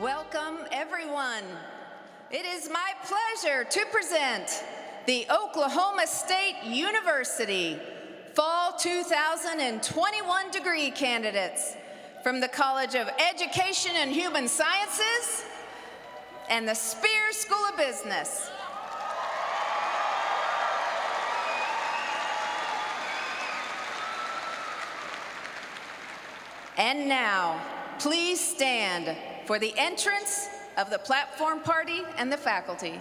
Welcome, everyone. It is my pleasure to present the Oklahoma State University Fall 2021 degree candidates from the College of Education and Human Sciences and the Spears School of Business. And now, please stand for the entrance of the platform party and the faculty.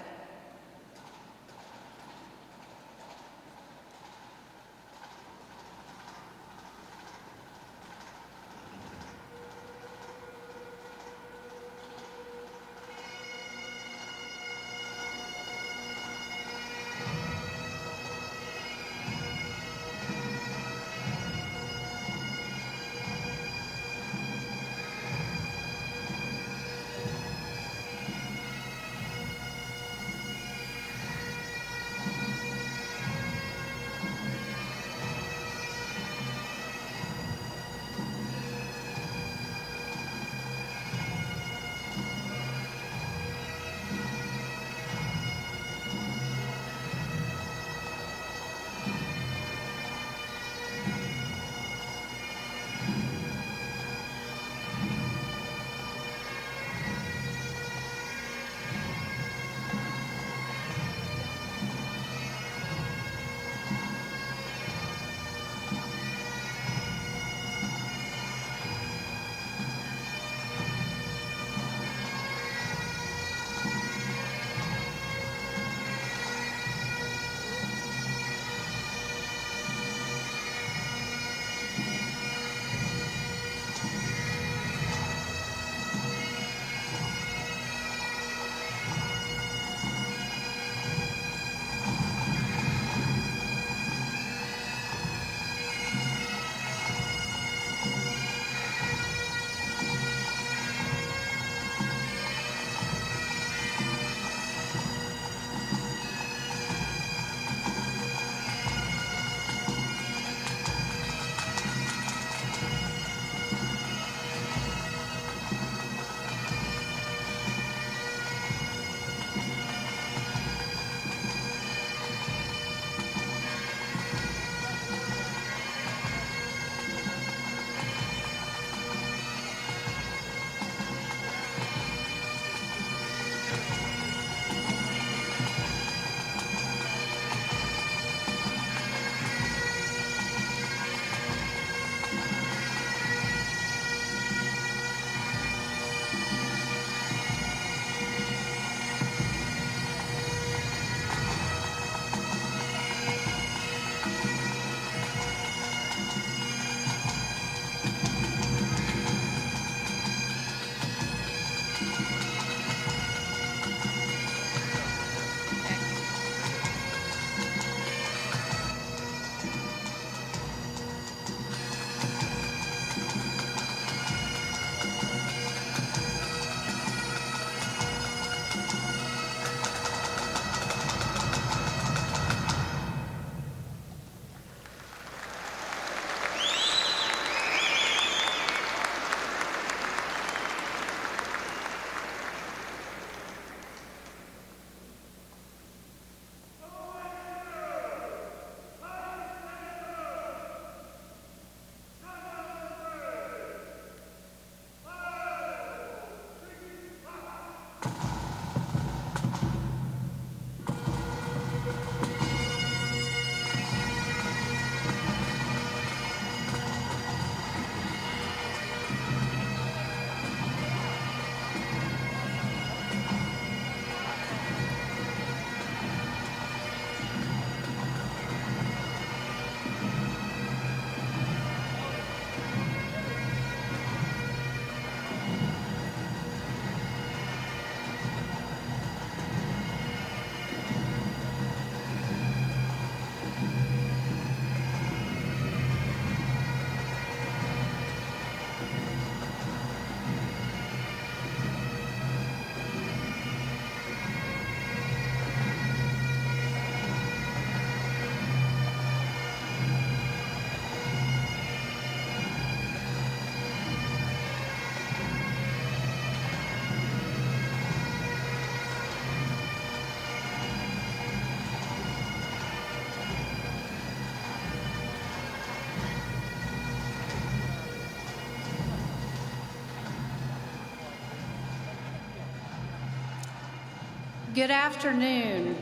Good afternoon.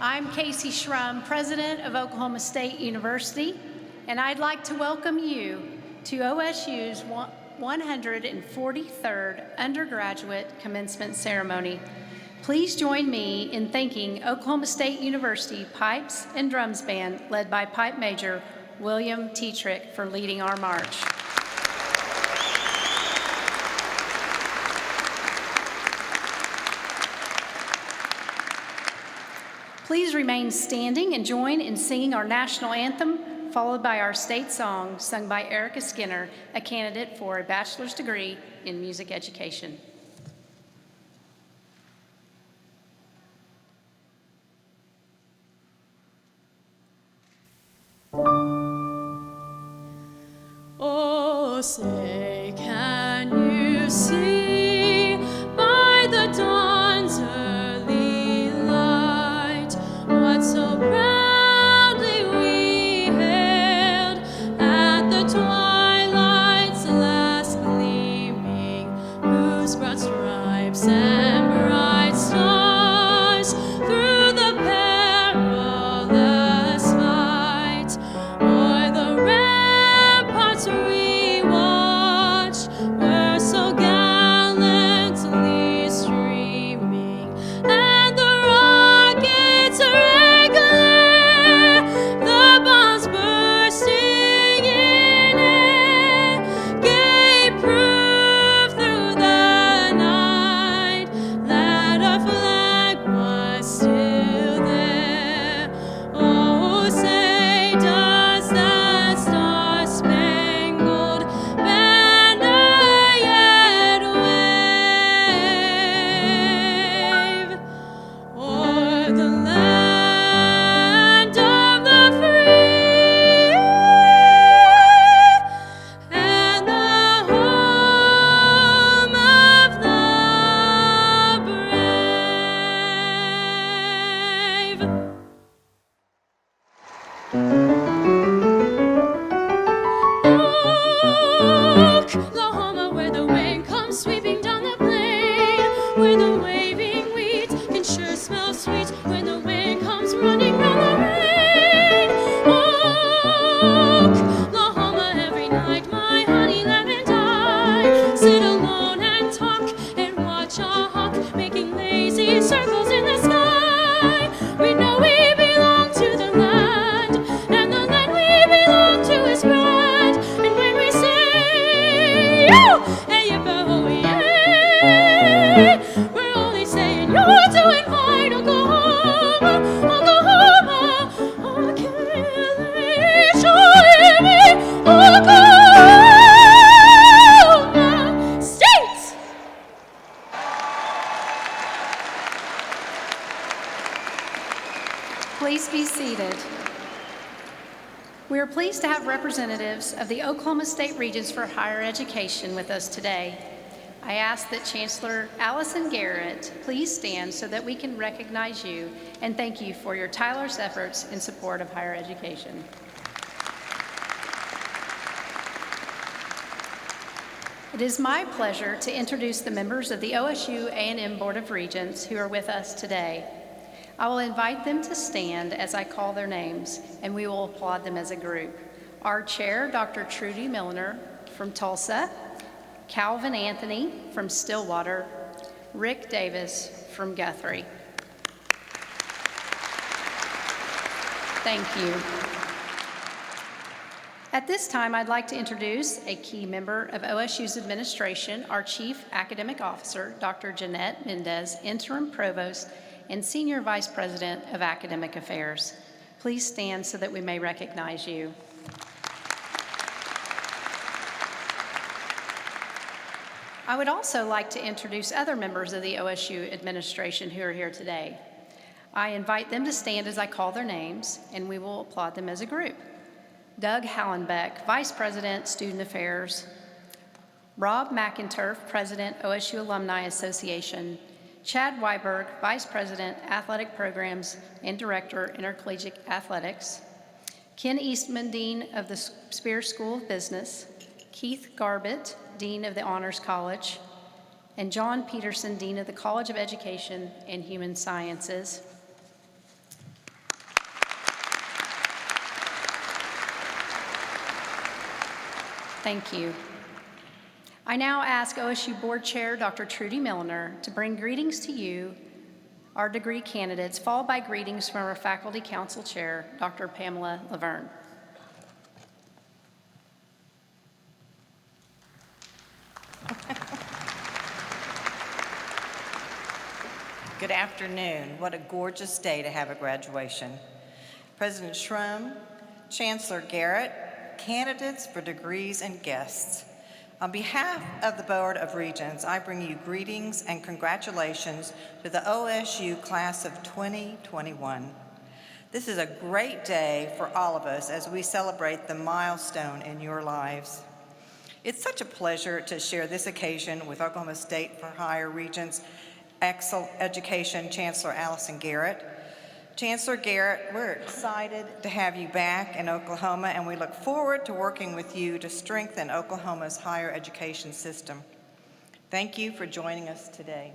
I'm Casey Schrum, President of Oklahoma State University, and I'd like to welcome you to OSU's 143rd Undergraduate Commencement Ceremony. Please join me in thanking Oklahoma State University Pipes and Drums Band, led by Pipe Major William Tetrick, for leading our march. Please remain standing and join in singing our national anthem, followed by our state song sung by Erica Skinner, a candidate for a bachelor's degree in music education. Oh, say, can you see by the dawn's early light what so proudly we hailed at the twilight's last gleaming, whose broad stripes and bright stars through the perilous fight o'er the ramparts we watched were so gallantly streaming, and the rockets regular, the bombs bursting in air, gave proof through the night that our flag was still there. Oh, say, does that star-spangled banner yet wave o'er the land of the free and the home of the brave? Oklahoma, where the wind comes sweeping down the plain, where the waving wheat can sure smell sweet when the wind comes running round the rain. Oklahoma, every night my honey lamb and I sit alone and talk and watch a hawk making lazy circles in the sky. We know we belong to the land, and the land we belong to is grand. And when we say, yo, hey, yippo, yay, we're only saying you're doing fine, Oklahoma, Oklahoma, okay, show me, Oklahoma State. Please be seated. We are pleased to have representatives of the Oklahoma State Regents for Higher Education with us today. I ask that Chancellor Allison Garrett please stand so that we can recognize you and thank you for your tireless efforts in support of higher education. It is my pleasure to introduce the members of the OSU A&M Board of Regents who are with us today. I will invite them to stand as I call their names, and we will applaud them as a group. Our chair, Dr. Trudy Milner from Tulsa, Calvin Anthony from Stillwater, Rick Davis from Guthrie. Thank you. At this time, I'd like to introduce a key member of OSU's administration, our Chief Academic Officer, Dr. Jeanette Mendez, Interim Provost and Senior Vice President of Academic Affairs. Please stand so that we may recognize you. I would also like to introduce other members of the OSU administration who are here today. I invite them to stand as I call their names, and we will applaud them as a group. Doug Hallenbeck, Vice President, Student Affairs. Rob McInturf, President, OSU Alumni Association. Chad Weiberg, Vice President, Athletic Programs and Director, Intercollegiate Athletics. Ken Eastman, Dean of the Spear School of Business. Keith Garbett, Dean of the Honors College. and John Peterson, Dean of the College of Education and Human Sciences. Thank you. I now ask OSU Board Chair Dr. Trudy Milliner to bring greetings to you, our degree candidates, followed by greetings from our Faculty Council Chair, Dr. Pamela Laverne. Good afternoon. What a gorgeous day to have a graduation. President Schrum, Chancellor Garrett, candidates for degrees, and guests. On behalf of the Board of Regents, I bring you greetings and congratulations to the OSU class of 2021. This is a great day for all of us as we celebrate the milestone in your lives. It's such a pleasure to share this occasion with Oklahoma State for Higher Regents Education Chancellor Allison Garrett. Chancellor Garrett, we're excited to have you back in Oklahoma, and we look forward to working with you to strengthen Oklahoma's higher education system. Thank you for joining us today.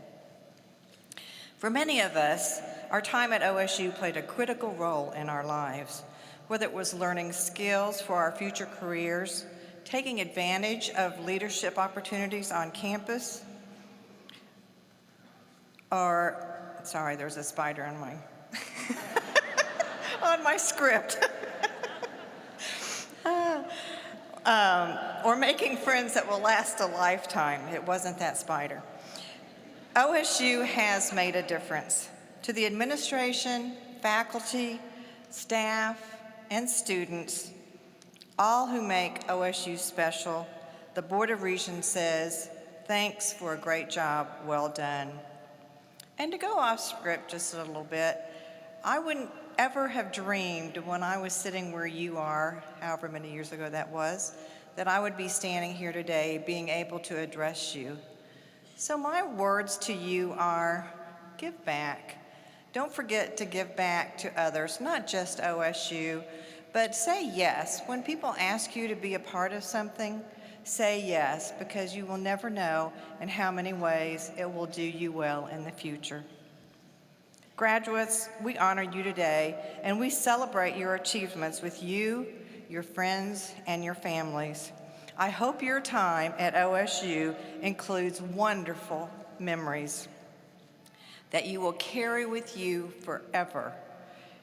For many of us, our time at OSU played a critical role in our lives, whether it was learning skills for our future careers, taking advantage of leadership opportunities on campus, or, sorry, there's a spider on my on my script. Or making friends that will last a lifetime. It wasn't that spider. OSU has made a difference. To the administration, faculty, staff, and students, all who make OSU special, the Board of Regents says, thanks for a great job, well done. And to go off script just a little bit, I wouldn't ever have dreamed when I was sitting where you are, however many years ago that was, that I would be standing here today being able to address you. So my words to you are, give back. Don't forget to give back to others, not just OSU, but say yes. When people ask you to be a part of something, say yes, because you will never know in how many ways it will do you well in the future. Graduates, we honor you today, and we celebrate your achievements with you, your friends, and your families. I hope your time at OSU includes wonderful memories that you will carry with you forever.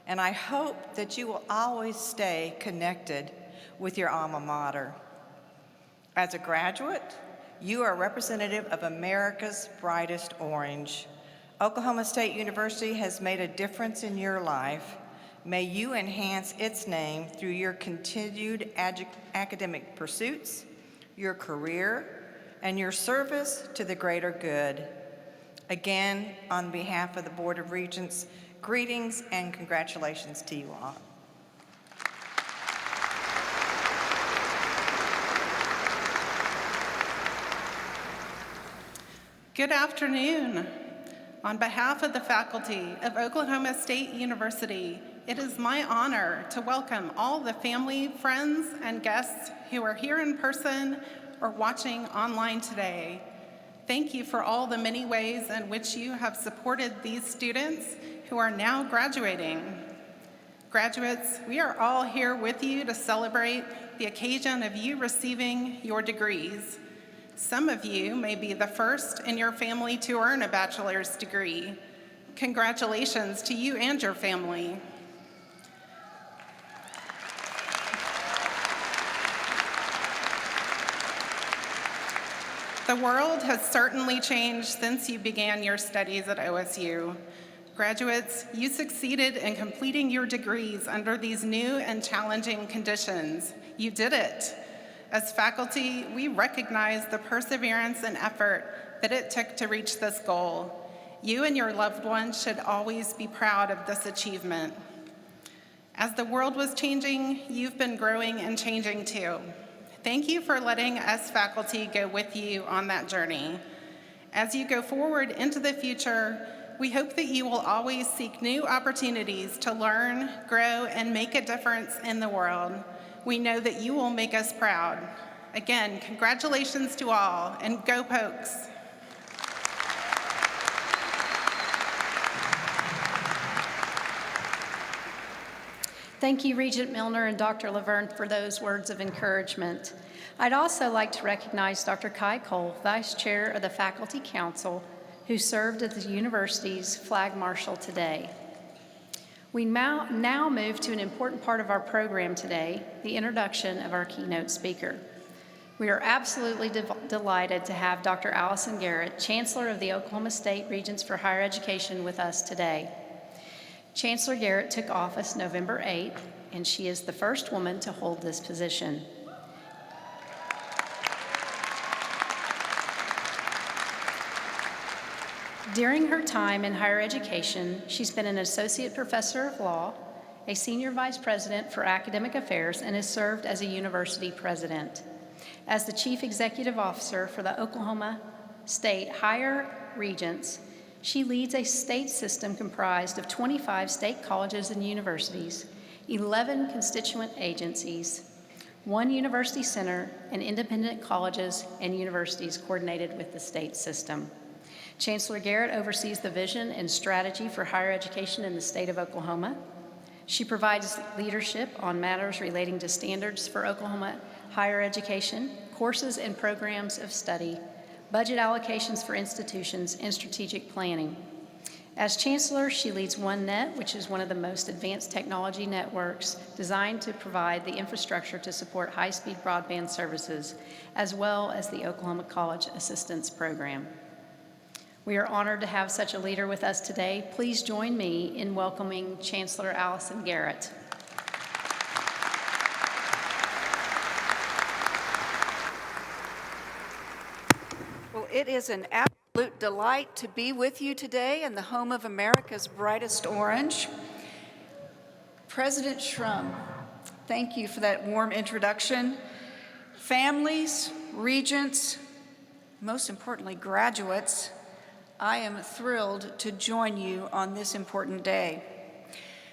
And I hope that you will always stay connected with your alma mater. As a graduate, you are a representative of America's brightest orange. Oklahoma State University has made a difference in your life. May you enhance its name through your continued academic pursuits, your career, and your service to the greater good. Again, on behalf of the Board of Regents, greetings and congratulations to you all. Good afternoon. On behalf of the faculty of Oklahoma State University, it is my honor to welcome all the family, friends, and guests who are here in person or watching online today. Thank you for all the many ways in which you have supported these students who are now graduating. Graduates, we are all here with you to celebrate the occasion of you receiving your degrees. Some of you may be the first in your family to earn a bachelor's degree. Congratulations to you and your family. The world has certainly changed since you began your studies at OSU. Graduates, you succeeded in completing your degrees under these new and challenging conditions. You did it. As faculty, we recognize the perseverance and effort that it took to reach this goal. You and your loved ones should always be proud of this achievement. As the world was changing, you've been growing and changing too. Thank you for letting us faculty go with you on that journey. As you go forward into the future, we hope that you will always seek new opportunities to learn, grow, and make a difference in the world. We know that you will make us proud. Again, congratulations to all, and go Pokes. Thank you, Regent Milner and Dr. Laverne, for those words of encouragement. I'd also like to recognize Dr. Kai Cole, Vice Chair of the Faculty Council, who served as the university's Flag Marshal today. We now move to an important part of our program today, the introduction of our keynote speaker. We are absolutely delighted to have Dr. Allison Garrett, Chancellor of the Oklahoma State Regents for Higher Education, with us today. Chancellor Garrett took office November 8th, and she is the first woman to hold this position. During her time in higher education, she's been an associate professor of law, a senior vice president for academic affairs, and has served as a university president. As the chief executive officer for the Oklahoma State Higher Regents, she leads a state system comprised of 25 state colleges and universities, 11 constituent agencies, 1 university center, and independent colleges and universities coordinated with the state system. Chancellor Garrett oversees the vision and strategy for higher education in the state of Oklahoma. She provides leadership on matters relating to standards for Oklahoma higher education, courses and programs of study, budget allocations for institutions, and strategic planning. As Chancellor, she leads OneNet, which is one of the most advanced technology networks designed to provide the infrastructure to support high-speed broadband services, as well as the Oklahoma College Assistance Program. We are honored to have such a leader with us today. Please join me in welcoming Chancellor Allison Garrett. Well, it is an absolute delight to be with you today in the home of America's brightest orange. President Shrum, thank you for that warm introduction. Families, regents, most importantly, graduates, I am thrilled to join you on this important day.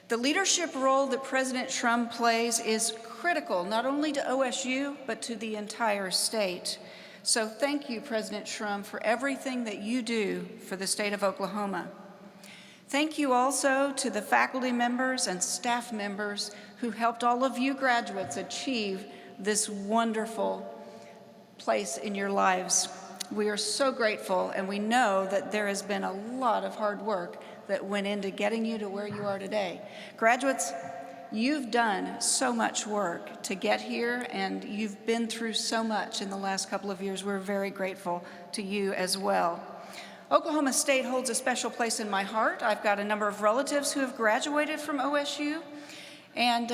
The leadership role that President Shrum plays is critical not only to OSU, but to the entire state. So thank you, President Shrum, for everything that you do for the state of Oklahoma. Thank you also to the faculty members and staff members who helped all of you graduates achieve this wonderful place in your lives. We are so grateful, and we know that there has been a lot of hard work that went into getting you to where you are today. Graduates, you've done so much work to get here, and you've been through so much in the last couple of years. We're very grateful to you as well. Oklahoma State holds a special place in my heart. I've got a number of relatives who have graduated from OSU, and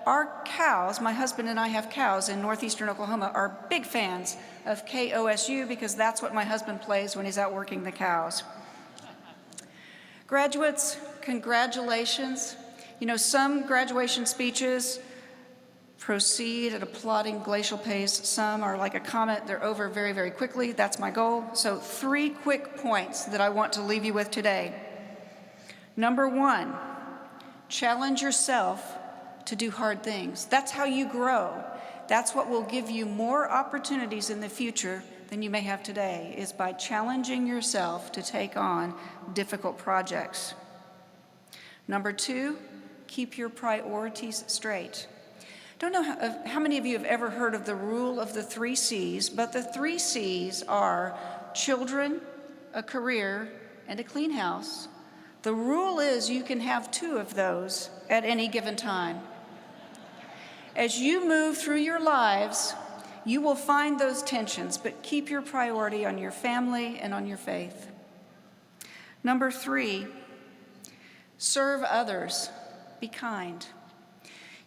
our cows, my husband and I have cows in northeastern Oklahoma, are big fans of KOSU because that's what my husband plays when he's out working the cows. Graduates, congratulations. You know, some graduation speeches proceed at a plodding glacial pace. Some are like a comet, they're over very, very quickly. That's my goal. So 3 quick points that I want to leave you with today. Number 1, challenge yourself to do hard things. That's how you grow. That's what will give you more opportunities in the future than you may have today, is by challenging yourself to take on difficult projects. Number 2, keep your priorities straight. Don't know how many of you have ever heard of the rule of the 3 C's, but the 3 C's are children, a career, and a clean house. The rule is you can have 2 of those at any given time. As you move through your lives, you will find those tensions, but keep your priority on your family and on your faith. Number 3, serve others. Be kind.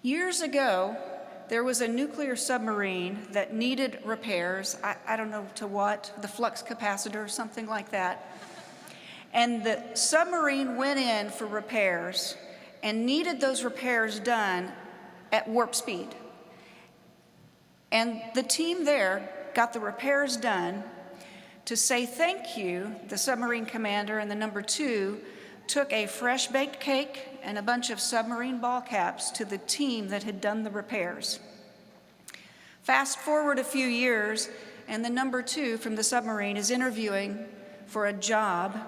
Years ago, there was a nuclear submarine that needed repairs. I don't know to what, the flux capacitor or something like that. And the submarine went in for repairs and needed those repairs done at warp speed. And the team there got the repairs done. To say thank you, the submarine commander and the number 2 took a fresh baked cake and a bunch of submarine ball caps to the team that had done the repairs. Fast forward a few years, and the number 2 from the submarine is interviewing for a job,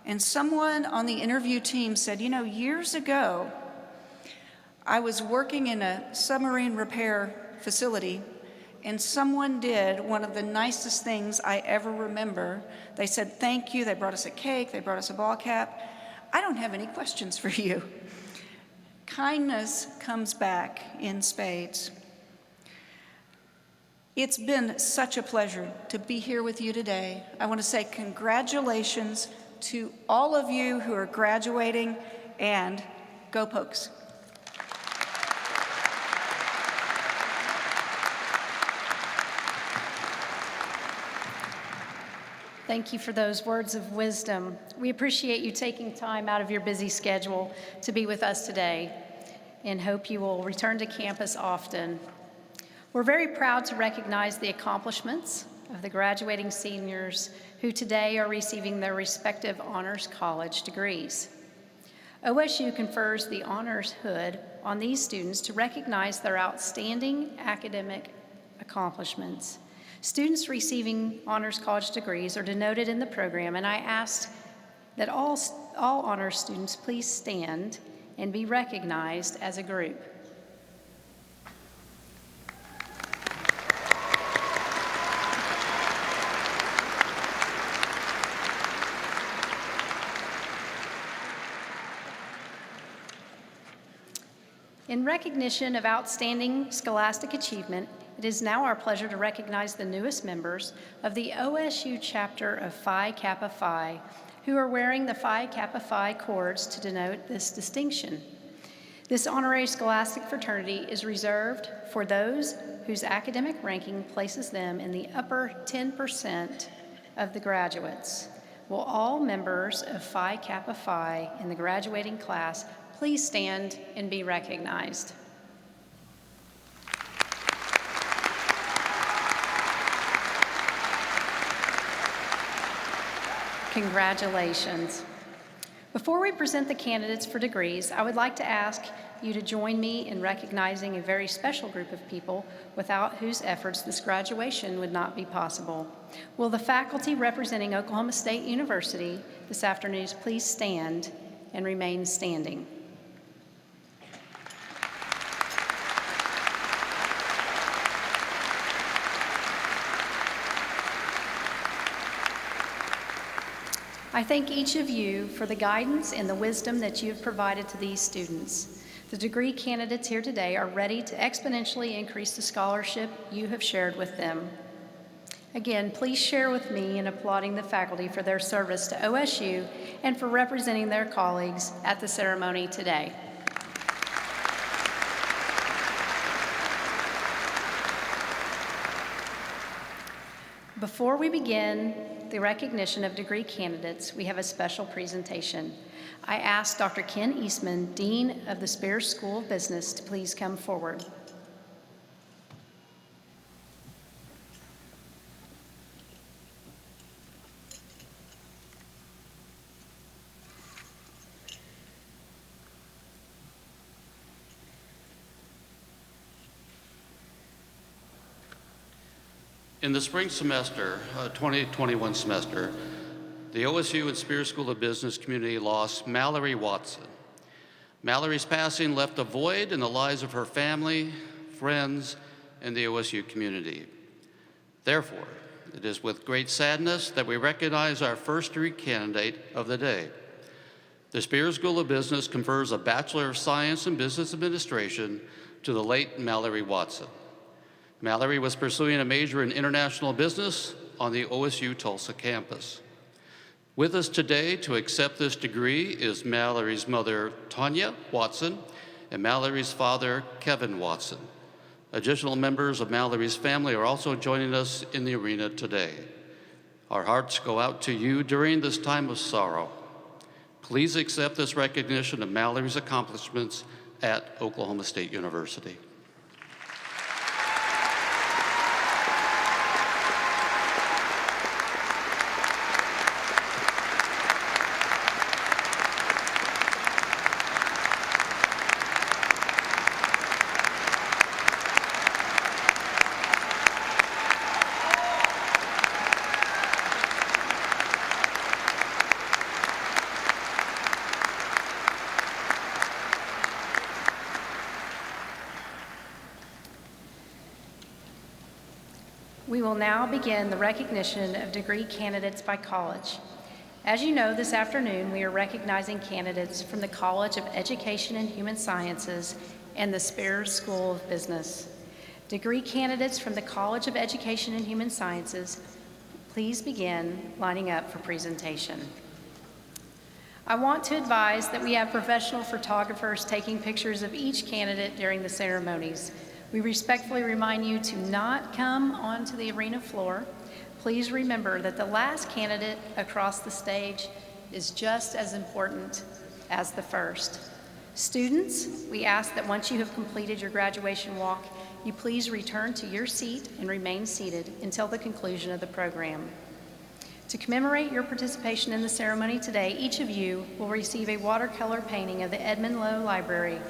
and someone on the interview team said, you know, years ago, I was working in a submarine repair facility, and someone did one of the nicest things I ever remember. They said, "Thank you." They brought us a cake. They brought us a ball cap. I don't have any questions for you. Kindness comes back in spades. It's been such a pleasure to be here with you today. I want to say congratulations to all of you who are graduating, and go Pokes. Thank you for those words of wisdom. We appreciate you taking time out of your busy schedule to be with us today and hope you will return to campus often. We're very proud to recognize the accomplishments of the graduating seniors who today are receiving their respective honors college degrees. OSU confers the Honors Hood on these students to recognize their outstanding academic accomplishments. Students receiving honors college degrees are denoted in the program, and I asked that all honors students please stand and be recognized as a group. In recognition of outstanding scholastic achievement, it is now our pleasure to recognize the newest members of the OSU chapter of Phi Kappa Phi, who are wearing the Phi Kappa Phi cords to denote this distinction. This honorary scholastic fraternity is reserved for those whose academic ranking places them in the upper 10% of the graduates. Will all members of Phi Kappa Phi in the graduating class please stand and be recognized? Congratulations. Before we present the candidates for degrees, I would like to ask you to join me in recognizing a very special group of people without whose efforts this graduation would not be possible. Will the faculty representing Oklahoma State University this afternoon please stand and remain standing? I thank each of you for the guidance and the wisdom that you have provided to these students. The degree candidates here today are ready to exponentially increase the scholarship you have shared with them. Again, please share with me in applauding the faculty for their service to OSU and for representing their colleagues at the ceremony today. Before we begin the recognition of degree candidates, we have a special presentation. I ask Dr. Ken Eastman, Dean of the Spears School of Business, to please come forward. In the spring semester, 2021 semester, the OSU and Spears School of Business community lost Mallory Watson. Mallory's passing left a void in the lives of her family, friends, and the OSU community. Therefore, it is with great sadness that we recognize our first degree candidate of the day. The Spears School of Business confers a Bachelor of Science in Business Administration to the late Mallory Watson. Mallory was pursuing a major in international business on the OSU Tulsa campus. With us today to accept this degree is Mallory's mother, Tanya Watson, and Mallory's father, Kevin Watson. Additional members of Mallory's family are also joining us in the arena today. Our hearts go out to you during this time of sorrow. Please accept this recognition of Mallory's accomplishments at Oklahoma State University. will now begin the recognition of degree candidates by college. As you know, this afternoon we are recognizing candidates from the College of Education and Human Sciences and the Spears School of Business. Degree candidates from the College of Education and Human Sciences, please begin lining up for presentation. I want to advise that we have professional photographers taking pictures of each candidate during the ceremonies. We respectfully remind you to not come onto the arena floor. Please remember that the last candidate across the stage is just as important as the first. Students, we ask that once you have completed your graduation walk, you please return to your seat and remain seated until the conclusion of the program. To commemorate your participation in the ceremony today, each of you will receive a watercolor painting of the Edmund Lowe Library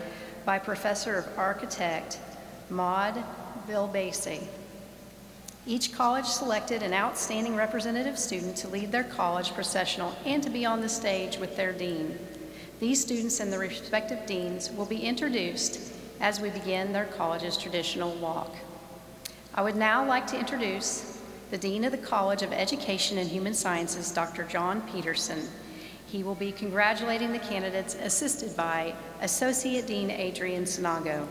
by Professor of Architect Maud Vilbasi. Each college selected an outstanding representative student to lead their college processional and to be on the stage with their dean. These students and their respective deans will be introduced as we begin their college's traditional walk. I would now like to introduce the Dean of the College of Education and Human Sciences, Dr. John Peterson. He will be congratulating the candidates assisted by Associate Dean Adrian Sinago.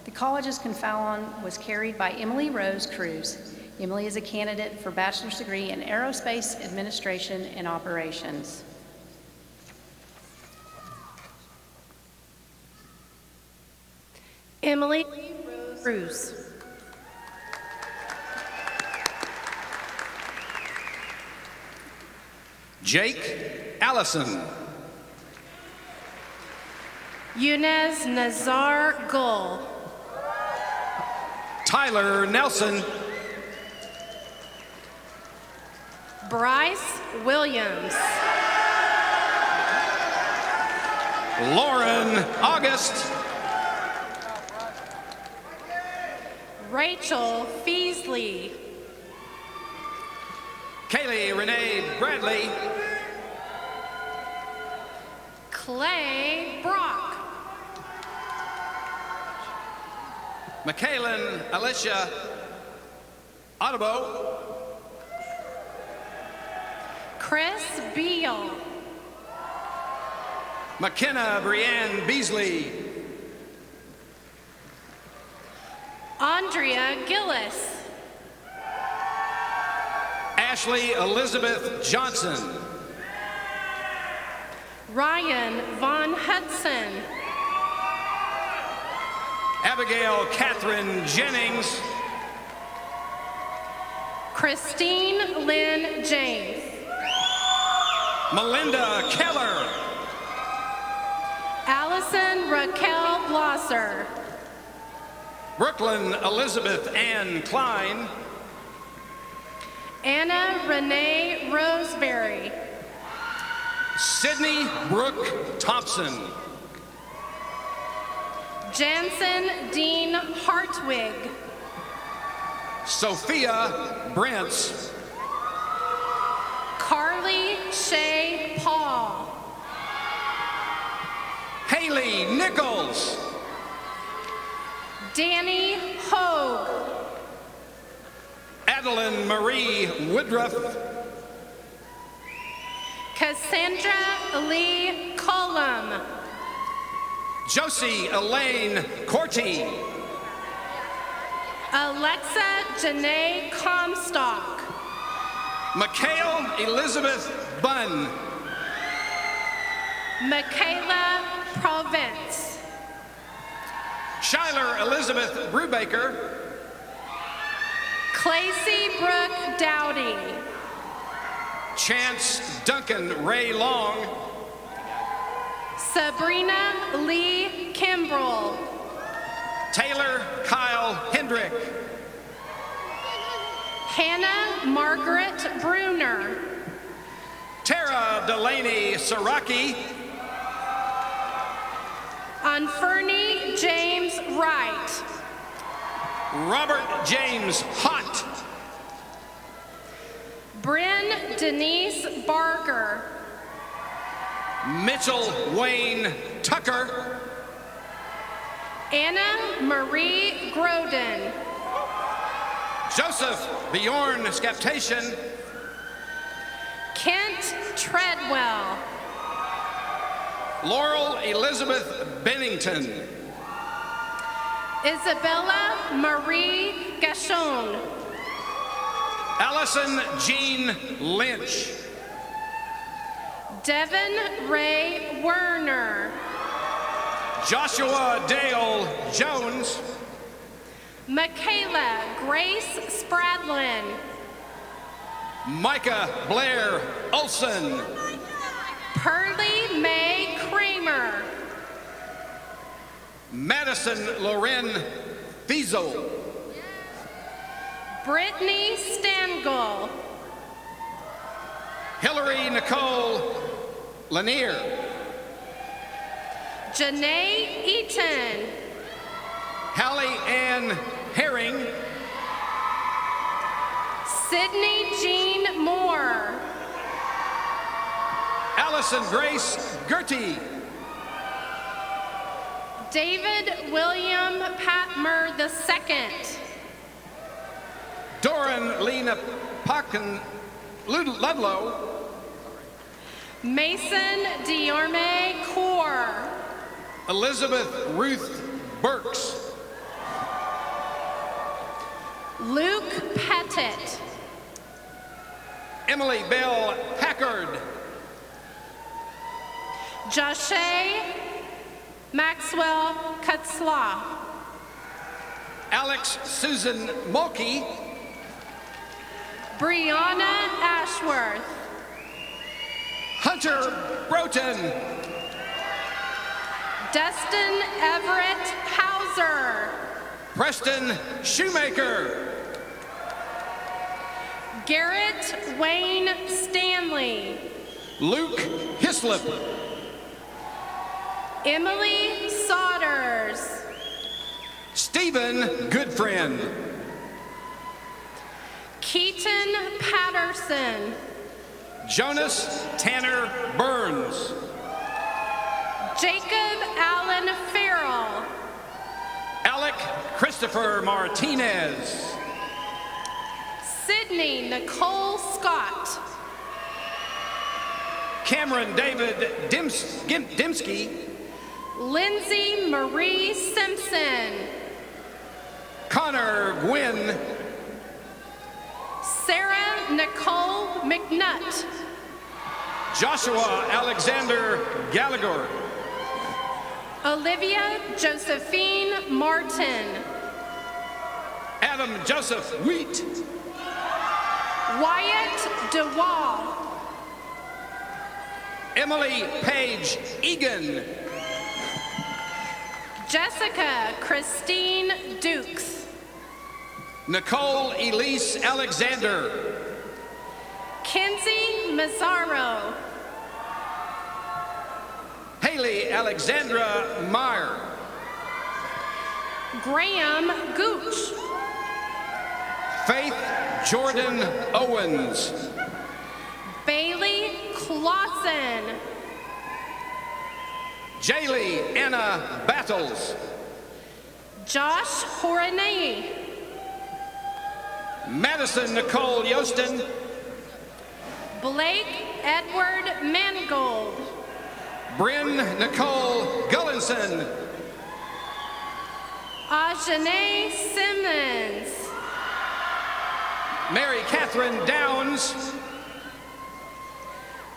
The college's confalon was carried by Emily Rose Cruz. Emily is a candidate for bachelor's degree in Aerospace Administration and Operations. Emily Rose Cruz. Jake Allison. Yunez Nazar Gull. Tyler Nelson. Bryce Williams. Lauren August. Rachel Feasley. Kaylee Renee Bradley. Clay Brock. Michaelin Alicia Audabo. Chris Beal. McKenna Brianne Beasley. Andrea Gillis. Ashley Elizabeth Johnson. Ryan Von Hudson. Abigail Catherine Jennings. Christine Lynn James. Melinda Keller. Allison Raquel Blosser. Brooklyn Elizabeth Ann Klein. Anna Renee Roseberry. Sydney Brooke Thompson. Jansen Dean Hartwig. Sophia Brents. Carly Shea Paul. Haley Nichols. Danny Hogue. Adeline Marie Woodruff. Cassandra Lee Cullum. Josie Elaine Corty. Alexa Janae Comstock. Mikhail Elizabeth Bunn. Michaela Provence. Shyler Elizabeth Brubaker. Clacy Brooke Dowdy. Chance Duncan Ray Long. Sabrina Lee Kimbrell. Taylor Kyle Hendrick. Hannah Margaret Bruner. Tara Delaney Saraki. Unferny James Wright. Robert James Hott. Bryn Denise Barker. Mitchell Wayne Tucker. Anna Marie Groden. Joseph Bjorn Skaptation, Kent Treadwell. Laurel Elizabeth Bennington, Isabella Marie Gachon. Allison Jean Lynch, Devin Ray Werner. Joshua Dale Jones, Michaela Grace Spradlin. Micah Blair Olson, Pearlie Mae Kramer. Madison Loren Fiesel, Brittany Stangl. Hillary Nicole Lanier, Janae Eaton. Hallie Ann Herring, Sydney Jean Moore. Allison Grace Gertie, David William Patmer II. Doran Lena Packen Ludlow, Mason Diorme Core. Elizabeth Ruth Burks, Luke Pettit. Emily Bell Packard, Joshe Maxwell Kutzlaw. Alex Susan Mulkey, Brianna Ashworth. Hunter Broughton, Dustin Everett Hauser. Preston Shoemaker, Garrett Wayne Stanley. Luke Hislop, Emily Sodders. Stephen Goodfriend, Keaton Patterson. Jonas Tanner Burns, Jacob Allen Farrell. Alec Christopher Martinez, Sydney Nicole Scott. Cameron David Dimsky, Lindsay Marie Simpson. Connor Gwynn, Sarah Nicole McNutt. Joshua Alexander Gallagher, Olivia Josephine Martin. Adam Joseph Wheat, Wyatt DeWall. Emily Page Egan, Jessica Christine Dukes. Nicole Elise Alexander, Kenzie Mazzaro. Haley Alexandra Meyer, Graham Gooch. Faith Jordan Owens, Bailey Clausen. Jaylee Anna Battles, Josh Horanay. Madison Nicole Yostin, Blake Edward Mangold. Bryn Nicole Gullinson, Ajane Simmons. Mary Catherine Downs,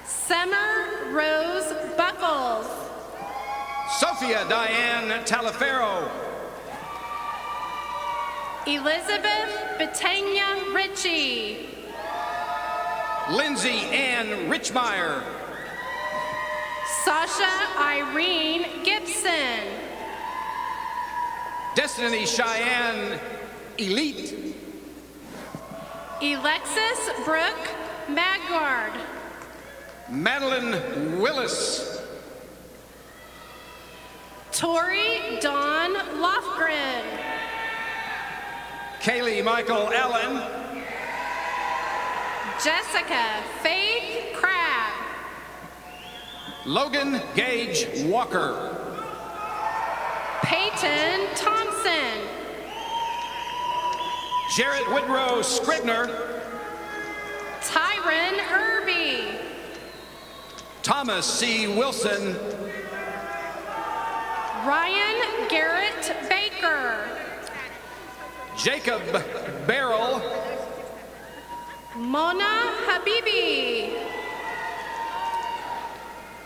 Summer Rose Buckles. Sophia Diane Talaferro, Elizabeth Betania Ritchie. Lindsay Ann Richmeyer, Sasha Irene Gibson. Destiny Cheyenne Elite, Alexis Brooke Magard. Madeline Willis, Tori Dawn Lofgren. Kaylee Michael Allen, Jessica Faith Crabb. Logan Gage Walker, Peyton Thompson. Jarrett Woodrow Scribner, Tyron Irby, Thomas C. Wilson, Ryan Garrett Baker, Jacob Barrell, Mona Habibi,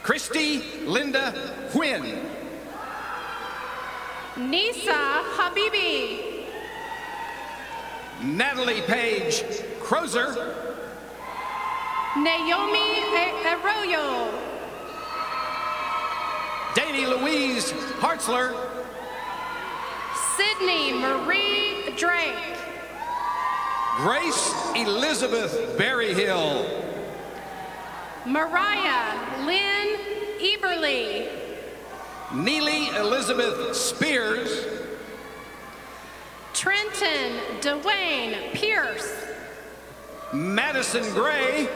Christy Linda Huynh, Nisa Habibi, Natalie Page Crozer, Naomi Arroyo, Danny Louise Hartzler, Sydney Marie Drake, Grace Elizabeth Berryhill, Mariah Lynn Eberly, Neely Elizabeth Spears, Trenton Dwayne Pierce, Madison Gray,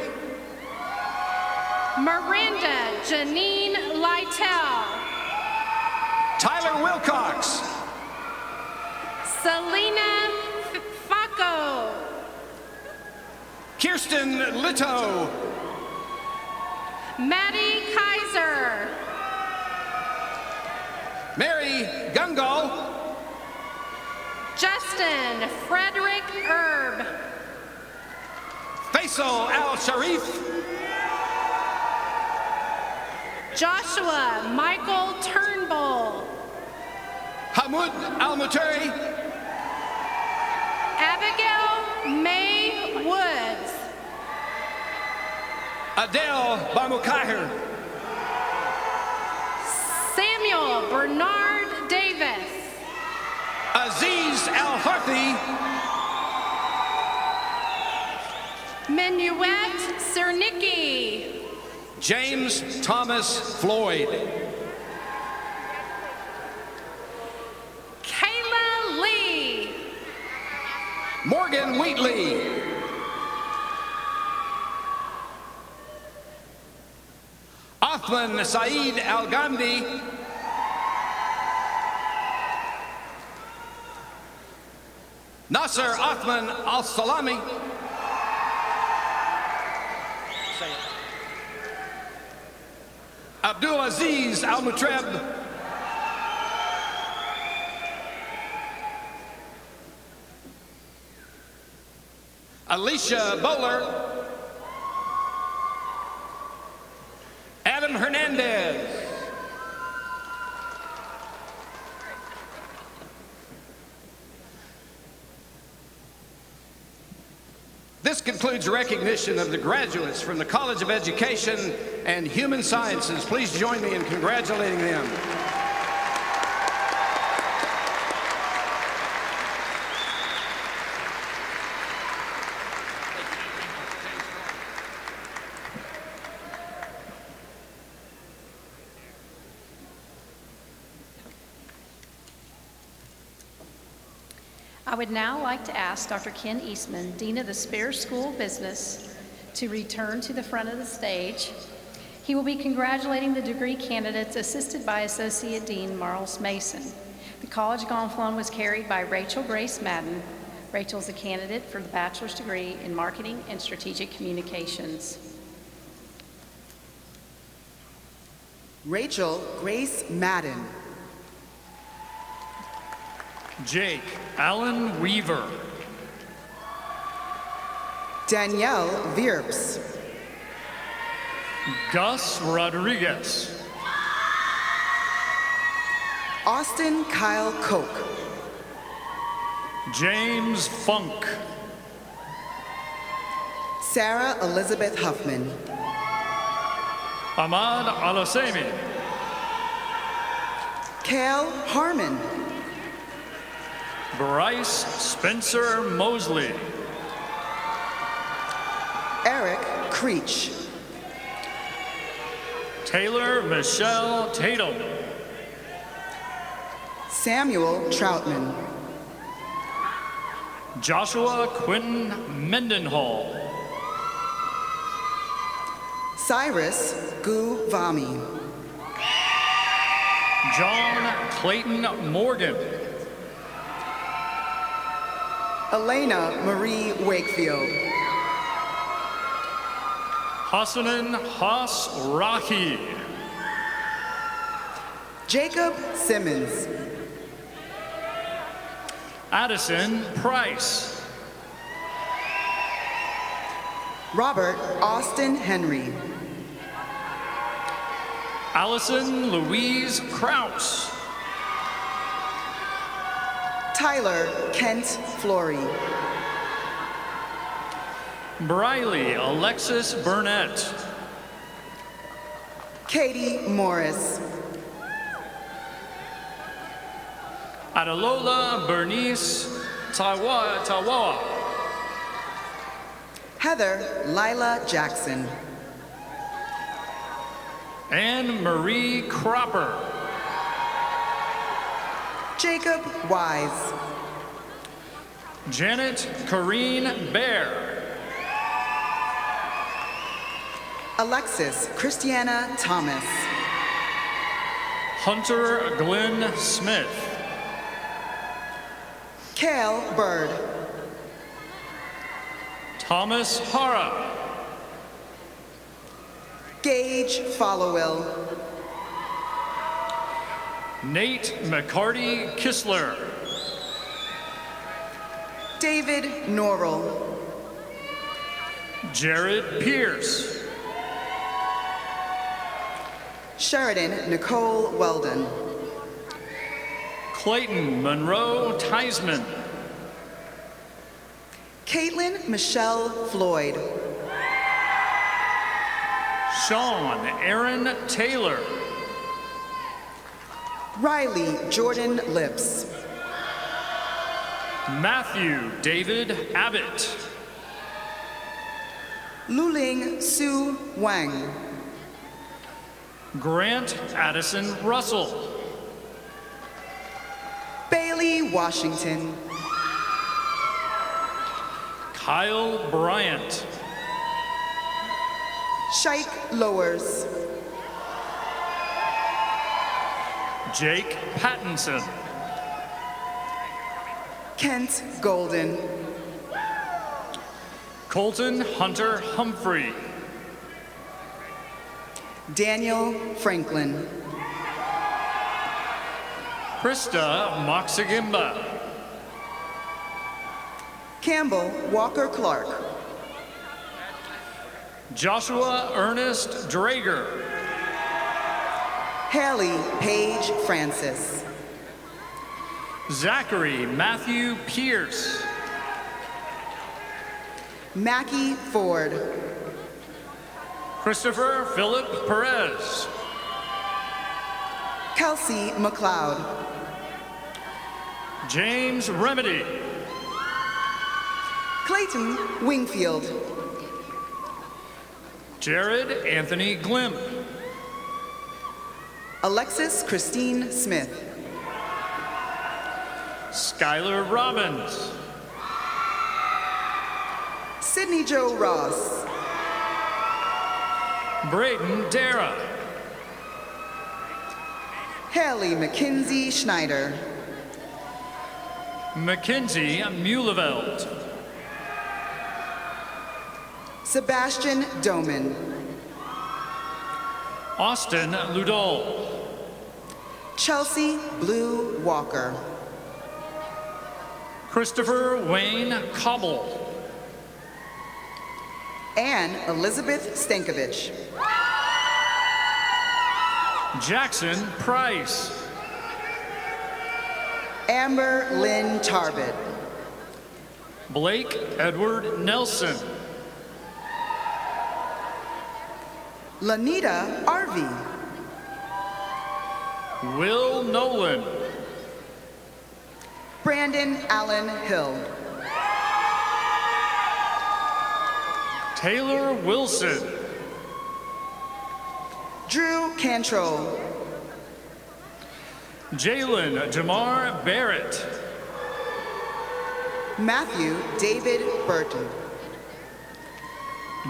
Miranda Janine Lytell, Tyler Wilcox, Selena Faco, Kirsten Litto, Maddie Kaiser, Mary Gungal, Justin Frederick Erb, Faisal Al-Sharif, Joshua Michael Turnbull, Hamoud Al-Mutari, Abigail May Woods, Adele Barmukahir, Samuel Bernard Davis, Aziz Al-Harthi, Minuet Cernicki, James Thomas Floyd, Kayla Lee, Morgan Wheatley, Othman Saeed Al-Ghamdi, Nasser Othman Al-Salami, Abdul Aziz Al-Mutreb, Alicia Bowler, Adam Hernandez, this concludes recognition of the graduates from the College of Education and Human Sciences. Please join me in congratulating them. I would now like to ask Dr. Ken Eastman, Dean of the Spear School of Business, to return to the front of the stage. He will be congratulating the degree candidates assisted by Associate Dean Marls Mason. The college gonfalon was carried by Rachel Grace Madden. Rachel is a candidate for the bachelor's degree in Marketing and Strategic Communications. Rachel Grace Madden. Jake Allen Weaver. Danielle Vierps. Gus Rodriguez. Austin Kyle Koch. James Funk. Sarah Elizabeth Huffman. Ahmad Alasemi. Kale Harmon. Bryce Spencer Mosley. Eric Creech. Taylor Michelle Tatum. Samuel Troutman. Joshua Quinton Mendenhall. Cyrus Gu Vami. John Clayton Morgan. Elena Marie Wakefield. Hassanan Has Rahi. Jacob Simmons. Addison Price. Robert Austin Henry. Allison Louise Kraus. Tyler Kent Flory. Briley Alexis Burnett. Katie Morris. Adalola Bernice Tawa. Heather Lila Jackson. Anne Marie Cropper. Jacob Wise. Janet Corrine Bear. Alexis Christiana Thomas. Hunter Glenn Smith. Kale Bird. Thomas Hara. Gage Followill. Nate McCarty Kistler. David Norrell. Jared Pierce. Sheridan Nicole Weldon. Clayton Monroe Theismann. Caitlin Michelle Floyd. Sean Aaron Taylor. Riley Jordan Lips. Matthew David Abbott. Luling Su Wang. Grant Addison Russell. Bailey Washington. Kyle Bryant. Shaik Lowers. Jake Pattinson. Kent Golden. Colton Hunter Humphrey. Daniel Franklin. Krista Moxagimba. Campbell Walker Clark. Joshua Ernest Drager. Haley Paige Francis. Zachary Matthew Pierce. Mackie Ford. Christopher Philip Perez. Kelsey McLeod. James Remedy. Clayton Wingfield. Jared Anthony Glimp. Alexis Christine Smith. Skylar Robbins. Sydney Joe Ross. Braden Dara. Haley McKinsey Schneider. Mackenzie Muleveld. Sebastian Doman. Austin Ludol. Chelsea Blue Walker. Christopher Wayne Cobble. Anne Elizabeth Stankovich. Jackson Price. Amber Lynn Tarbett. Blake Edward Nelson. Lanita Arvey. Will Nolan. Brandon Allen Hill. Taylor Wilson. Drew Cantrell. Jalen Jamar Barrett. Matthew David Burton.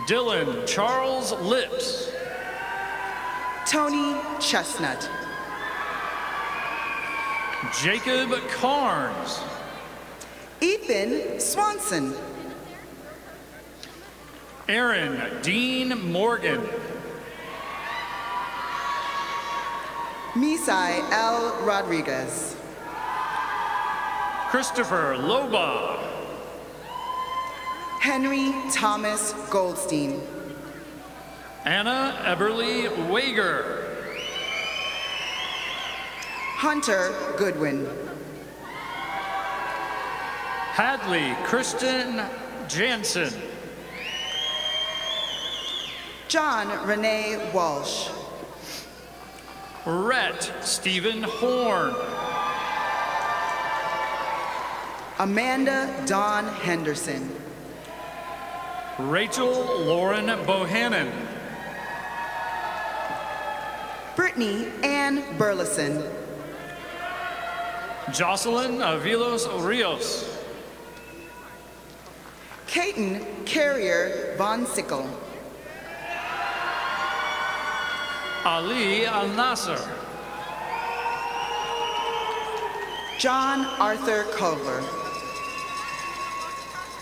Dylan Charles Lips. Tony Chestnut. Jacob Carnes. Ethan Swanson. Aaron Dean Morgan. Misai L. Rodriguez. Christopher Loba. Henry Thomas Goldstein. Anna Eberly Wager. Hunter Goodwin. Hadley Kristen Jansen. John Renee Walsh. Rhett Stephen Horn. Amanda Dawn Henderson. Rachel Lauren Bohannon. Brittany Ann Burleson. Jocelyn Avilos Rios. Caton Carrier Von Sickle. Ali Al Nasser. John Arthur Culver.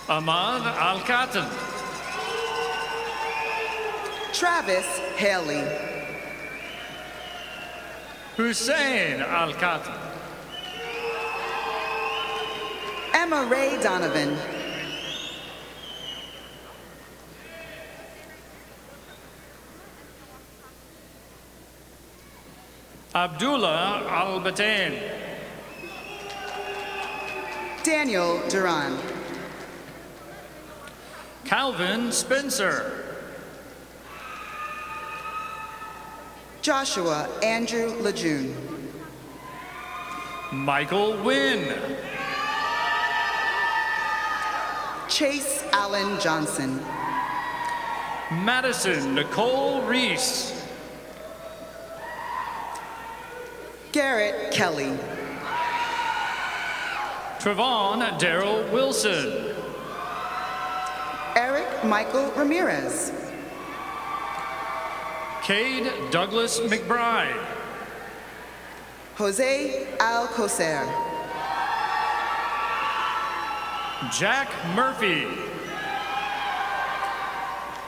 Ahmad Al Katan. Travis Haley. Hussein Al Katan. Emma Ray Donovan. Abdullah Al Batain. Daniel Duran. Calvin Spencer. Joshua Andrew Lejeune. Michael Wynn. Chase Allen Johnson. Madison Nicole Reese. Garrett Kelly. Trevon Darrell Wilson. Eric Michael Ramirez. Cade Douglas McBride. Jose Alcocer. Jack Murphy.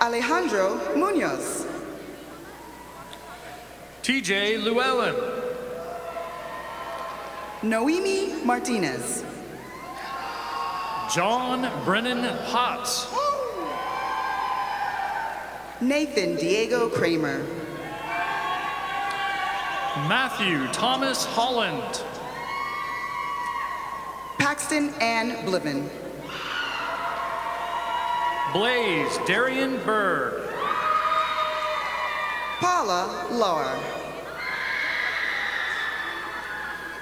Alejandro Munoz. TJ Llewellyn. Noemi Martinez. John Brennan Potts. Nathan Diego Kramer. Matthew Thomas Holland. Paxton Ann Bliven. Blaze Darian Berg. Paula Lahr.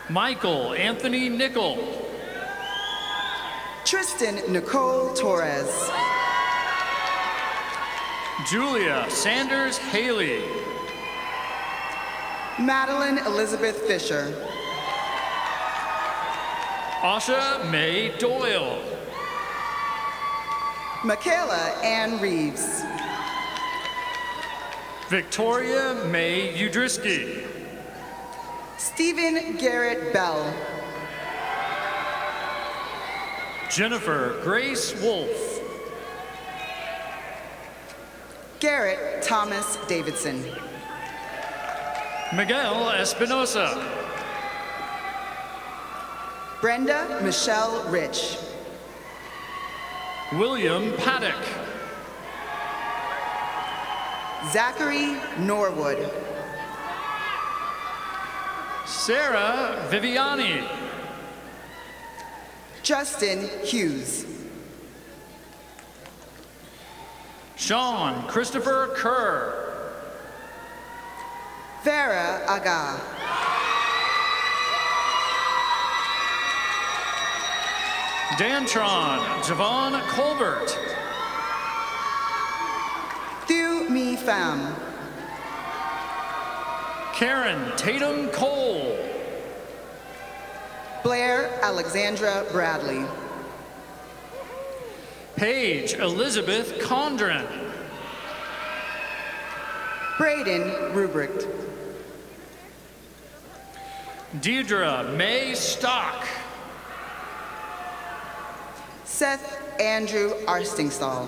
Michael Anthony Nickel. Tristan Nicole Torres. Julia Sanders Haley. Madeline Elizabeth Fisher. Asha May Doyle. Michaela Ann Reeves. Victoria May Udrisky. Stephen Garrett Bell. Jennifer Grace Wolf. Garrett Thomas Davidson. Miguel Espinosa. Brenda Michelle Rich. William Paddock. Zachary Norwood. Sarah Viviani. Justin Hughes. Sean Christopher Kerr. Farah Aga. Dantron Javon Colbert. Thu Mi Pham. Karen Tatum Cole. Blair Alexandra Bradley. Paige Elizabeth Condren. Braden Rubricht. Deidre May Stock. Seth Andrew Arstingstall.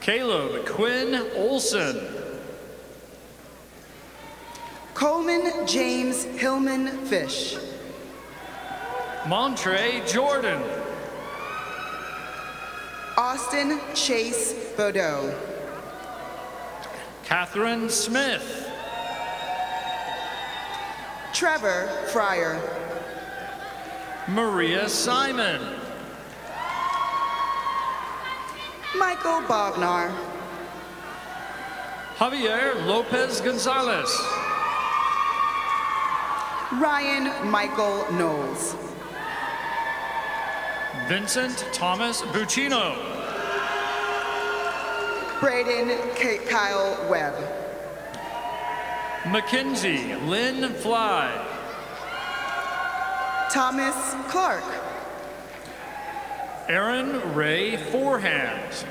Caleb Quinn Olson. Coleman James Hillman Fish. Montre Jordan. Austin Chase Bodeau. Catherine Smith. Trevor Fryer. Maria Simon. Michael Bognar. Javier Lopez Gonzalez. Ryan Michael Knowles. Vincent Thomas Buccino. Braden Kyle Webb. Mackenzie Lynn Fly. Thomas Clark. Aaron Ray Forehand.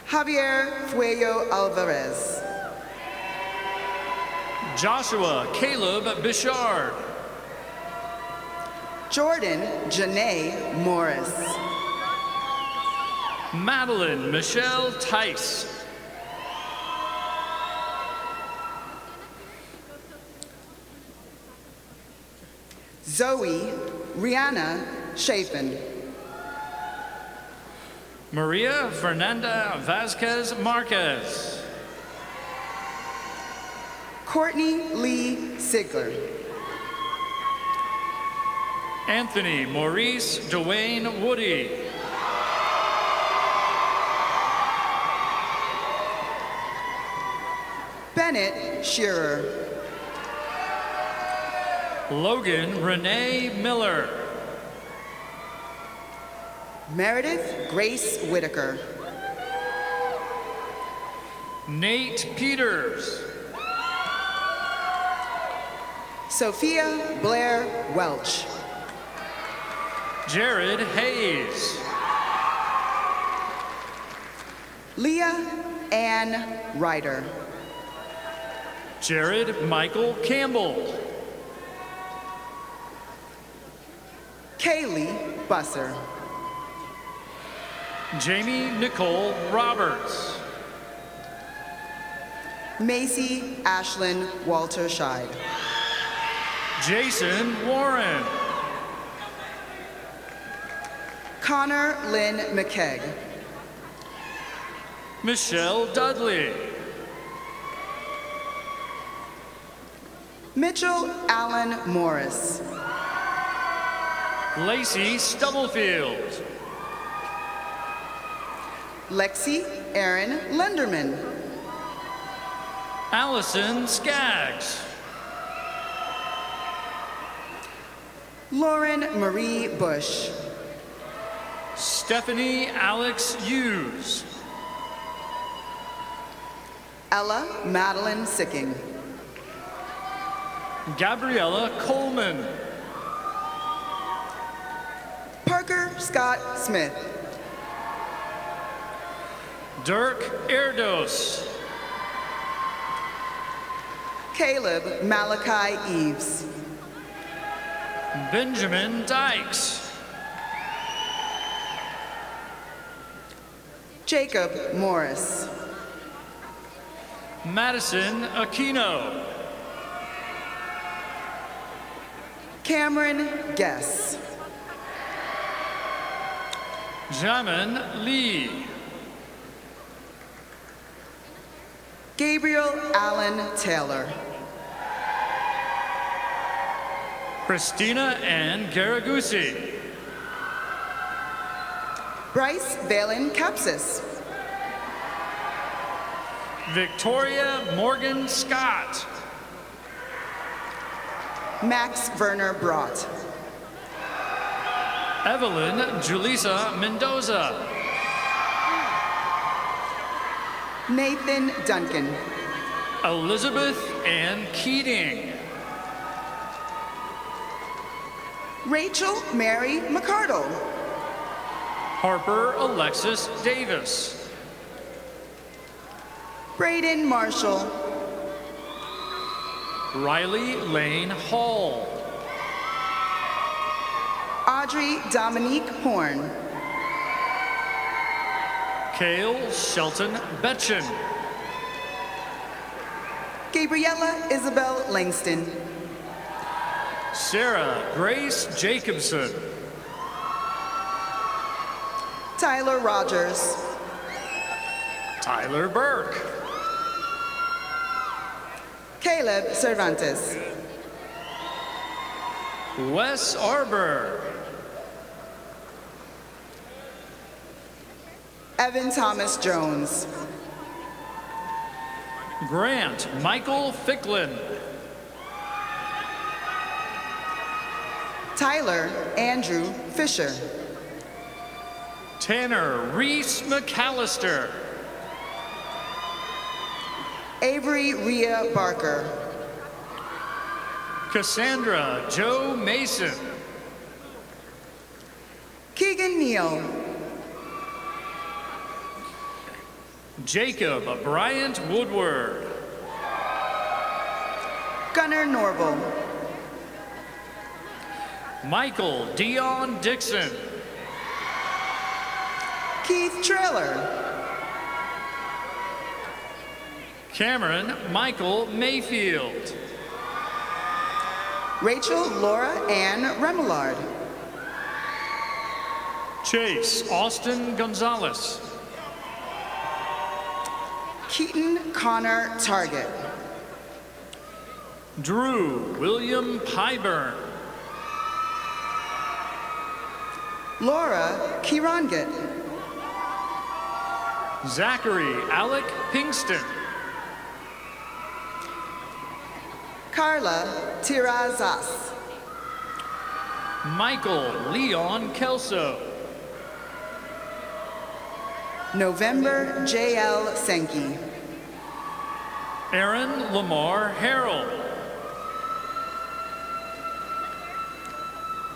Javier Fuello Alvarez. Joshua Caleb Bichard. Jordan Janae Morris. Madeline Michelle Tice. Zoe Rihanna Chapin. Maria Fernanda Vasquez Marquez. Courtney Lee Sigler. Anthony Maurice Dwayne Woody. Bennett Shearer. Logan Renee Miller. Meredith Grace Whitaker. Nate Peters. Sophia Blair Welch. Jared Hayes. Leah Ann Ryder. Jared Michael Campbell. Kaylee Busser. Jamie Nicole Roberts. Macy Ashlyn Walter Scheid. Jason Warren. Connor Lynn McKegg. Michelle Dudley. Mitchell Allen Morris. Lacey Stubblefield. Lexi Aaron Lenderman. Allison Skaggs. Lauren Marie Bush. Stephanie Alex Hughes. Ella Madeline Sicking. Gabriella Coleman. Parker Scott Smith. Dirk Erdos. Caleb Malachi Eves. Benjamin Dykes. Jacob Morris. Madison Aquino. Cameron Guess. Jamin Lee. Gabriel Allen Taylor. Christina Ann Garaguzzi. Bryce Valen Capsis. Victoria Morgan Scott. Max Werner Brott. Evelyn Julissa Mendoza. Nathan Duncan. Elizabeth Ann Keating. Rachel Mary McCardle. Harper Alexis Davis. Braden Marshall. Riley Lane Hall. Audrey Dominique Horn. Cale Shelton Betchen. Gabriella Isabel Langston. Sarah Grace Jacobson. Tyler Rogers. Tyler Burke. Caleb Cervantes. Wes Arbor. Evan Thomas Jones. Grant Michael Ficklin. Tyler Andrew Fisher. Tanner Reese McAllister. Avery Rhea Barker. Cassandra Joe Mason. Keegan Neal. Jacob Bryant Woodward. Gunnar Norval. Michael Dion Dixon. Keith Trailer. Cameron Michael Mayfield. Rachel Laura Ann Remillard. Chase Austin Gonzalez. Keaton Connor Target. Drew William Pyburn. Laura Kirangat. Zachary Alec Pinkston. Carla Tirazas. Michael Leon Kelso. November J.L. Senke. Aaron Lamar Harrell.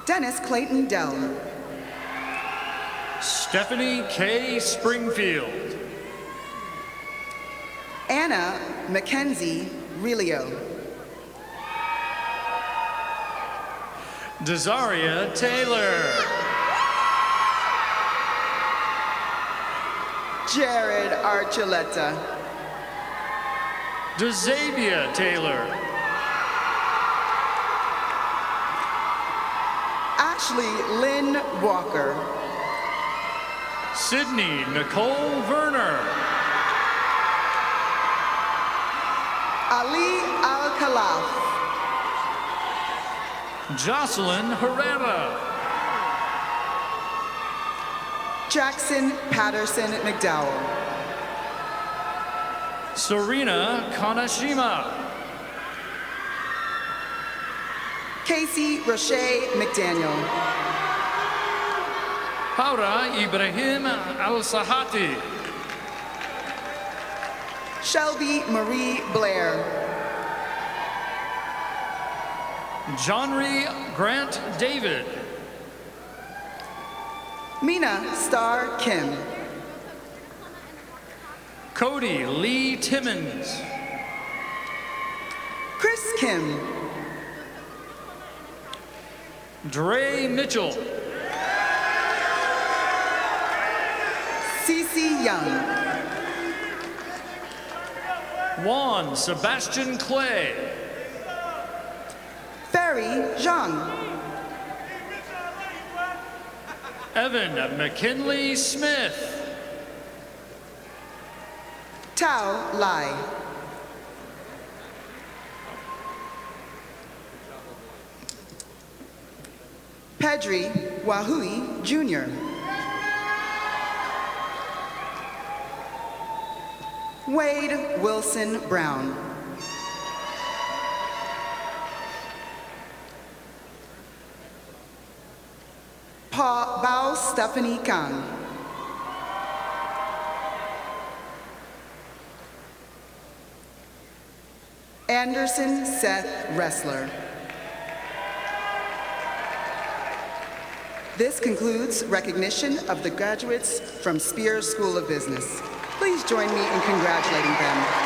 Dennis Clayton Dell. Stephanie K. Springfield. Anna Mackenzie Relio. Desaria Taylor. Jared Archuleta. Desavia Taylor. Ashley Lynn Walker. Sydney Nicole Werner. Ali Al-Khalaf. Jocelyn Herrera. Jackson Patterson McDowell. Serena Kanashima. Casey Roche McDaniel. Paura Ibrahim Al-Sahati. Shelby Marie Blair. Johnry Grant David. Mina Star Kim. Cody Lee Timmons. Chris Kim. Dre Mitchell. Cece Young. Juan Sebastian Clay. Ferry Zhang. Evan McKinley Smith. Tao Lai. Pedri Wahui Jr. Wade Wilson Brown. Bao Stephanie Kang. Anderson Seth Wrestler. This concludes recognition of the graduates from Spear School of Business. Please join me in congratulating them.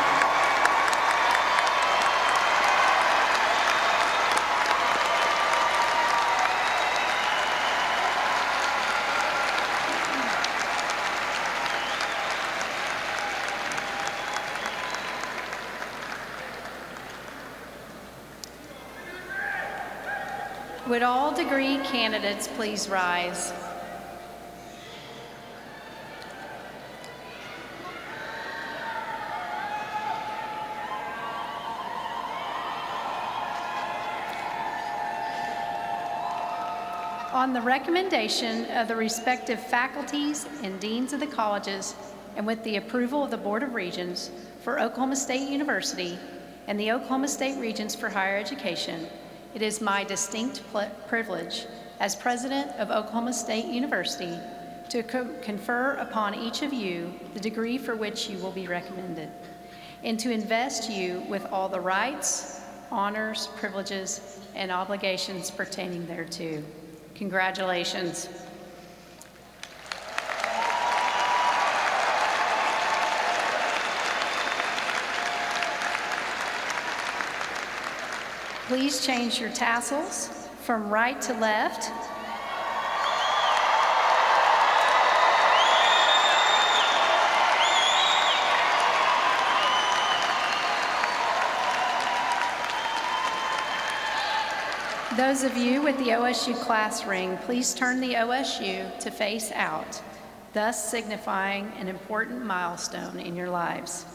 Would all degree candidates please rise? On the recommendation of the respective faculties and deans of the colleges, and with the approval of the Board of Regents for Oklahoma State University and the Oklahoma State Regents for Higher Education, it is my distinct privilege as president of Oklahoma State University to confer upon each of you the degree for which you will be recommended, and to invest you with all the rights, honors, privileges, and obligations pertaining thereto. Congratulations. Please change your tassels from right to left. Those of you with the OSU class ring, please turn the OSU to face out, thus signifying an important milestone in your lives.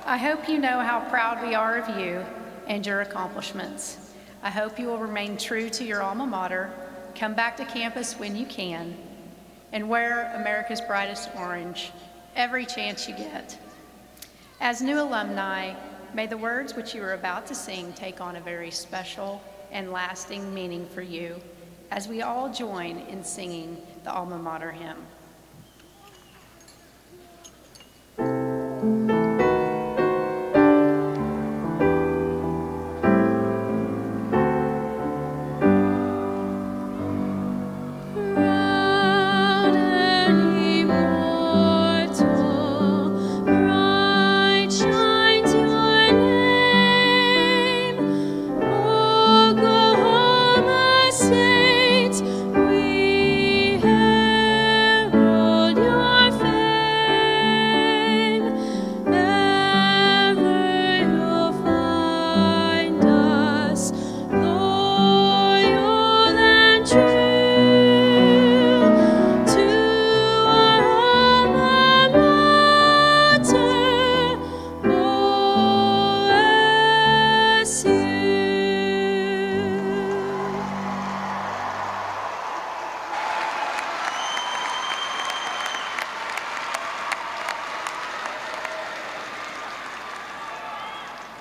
I hope you know how proud we are of you and your accomplishments. I hope you will remain true to your alma mater, come back to campus when you can, and wear America's brightest orange every chance you get. As new alumni, may the words which you are about to sing take on a very special and lasting meaning for you as we all join in singing the alma mater hymn.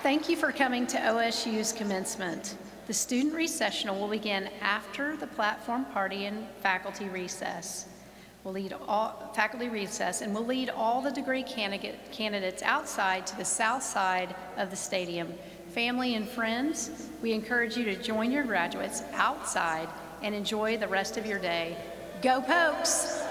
Thank you for coming to OSU's commencement. The student recessional will begin after the platform party and faculty recess. We'll lead all faculty recess, and we'll lead all the degree candidates outside to the south side of the stadium. Family and friends, we encourage you to join your graduates outside and enjoy the rest of your day. Go Pokes!